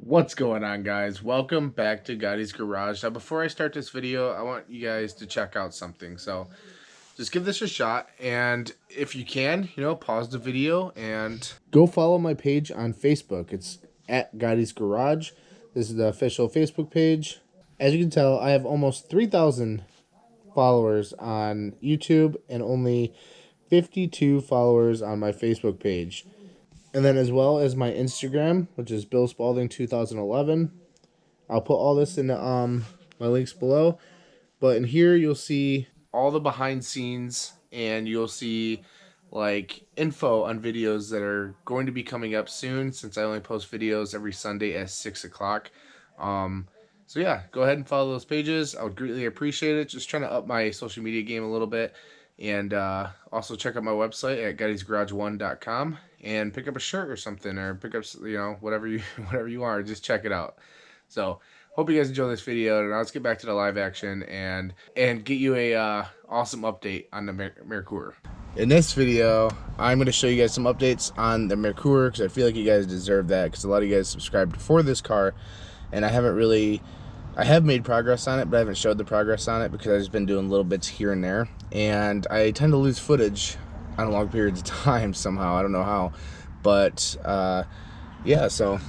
What's going on, guys? Welcome back to Gotti's Garage. Now, before I start this video, I want you guys to check out something. So just give this a shot, and if you can, pause the video and go follow my page on Facebook. It's at Gotti's Garage. This is the official Facebook page. As you can tell, I have almost 3,000 followers on YouTube and only 52 followers on my Facebook page. And then as well as my Instagram, which is Bill Spalding 2011. I'll put all this in my links below. But in here you'll see all the behind scenes, and you'll see like info on videos that are going to be coming up soon, since I only post videos every Sunday at 6 o'clock. So yeah, go ahead and follow those pages. I would greatly appreciate it. Just trying to up my social media game a little bit. And also check out my website at Gotti'sGarage1.com and pick up a shirt or something, or pick up, whatever you are. Just check it out. So hope you guys enjoy this video, and let's get back to the live action and get you a awesome update on the Merkur. In this video, I'm going to show you guys some updates on the Merkur, because I feel like you guys deserve that, because a lot of you guys subscribed for this car, and I have made progress on it, but I haven't showed the progress on it because I've just been doing little bits here and there, and I tend to lose footage on long periods of time somehow. I don't know how, but yeah, so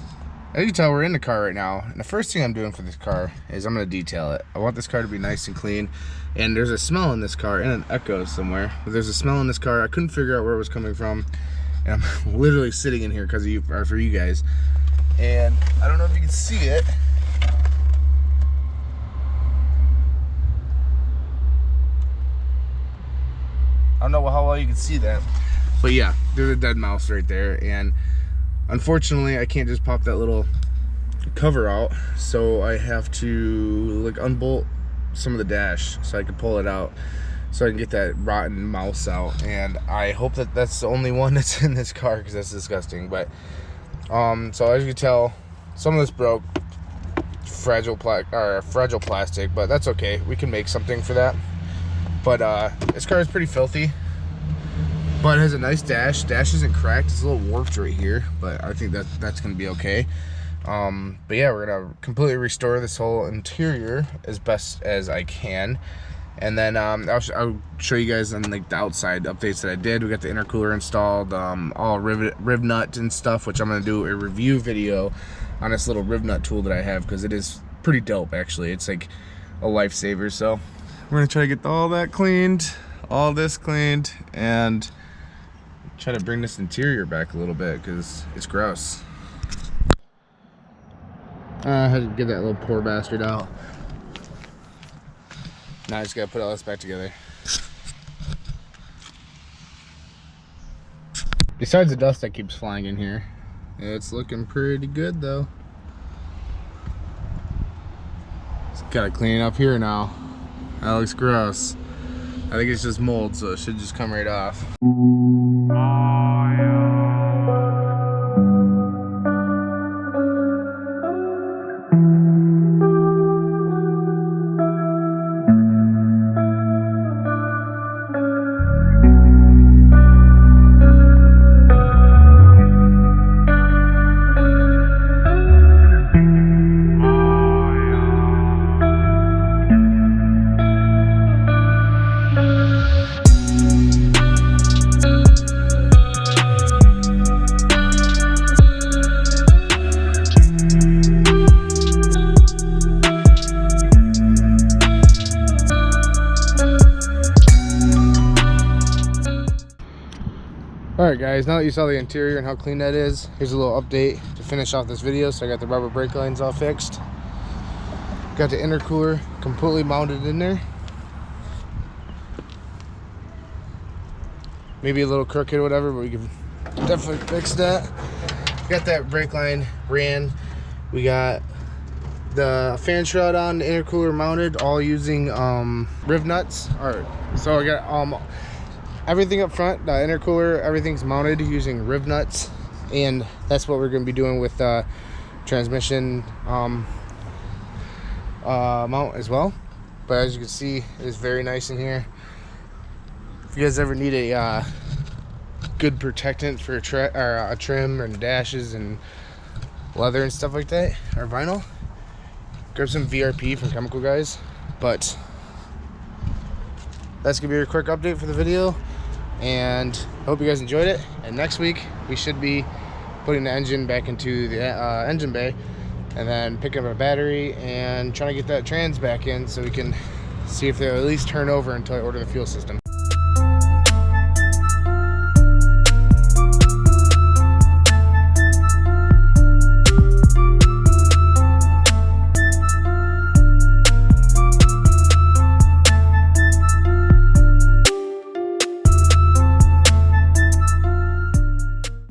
as you can tell, we're in the car right now, and the first thing I'm doing for this car is I'm going to detail it. I want this car to be nice and clean, and there's a smell in this car, and an echo somewhere, but there's a smell in this car. I couldn't figure out where it was coming from, and I'm literally sitting in here because of you, or for you guys, and I don't know if you can see it. I don't know how well you can see that, but yeah, there's a dead mouse right there, and unfortunately I can't just pop that little cover out, so I have to like unbolt some of the dash so I can pull it out so I can get that rotten mouse out. And I hope that that's the only one that's in this car, because that's disgusting. But so as you can tell, some of this broke, fragile plastic, but that's okay, we can make something for that. But this car is pretty filthy, but it has a nice dash. Dash isn't cracked, it's a little warped right here, but I think that's gonna be okay. But yeah, we're gonna completely restore this whole interior as best as I can, and then I'll show you guys on like the outside updates that I did. We got the intercooler installed, all riv nut and stuff, which I'm gonna do a review video on this little riv nut tool that I have, because it is pretty dope actually. It's like a lifesaver. So we're gonna try to get all that cleaned, all this cleaned, and try to bring this interior back a little bit because it's gross. I had to get that little poor bastard out. Now I just gotta put all this back together. Besides the dust that keeps flying in here, it's looking pretty good though. Just gotta clean it up here now. That looks gross. I think it's just mold, so it should just come right off. Alright guys, now that you saw the interior and how clean that is, here's a little update to finish off this video. So I got the rubber brake lines all fixed. Got the intercooler completely mounted in there. Maybe a little crooked or whatever, but we can definitely fix that. Got that brake line ran. We got the fan shroud on, the intercooler mounted, all using riv nuts. Alright, so I got everything up front, the intercooler, everything's mounted using riv nuts, and that's what we're going to be doing with transmission mount as well. But as you can see, it's very nice in here. If you guys ever need a good protectant for a trim and dashes and leather and stuff like that, or vinyl. Grab some VRP from Chemical Guys. But that's gonna be a quick update for the video, and I hope you guys enjoyed it. And next week we should be putting the engine back into the engine bay, and then picking up a battery and trying to get that trans back in so we can see if they'll at least turn over until I order the fuel system.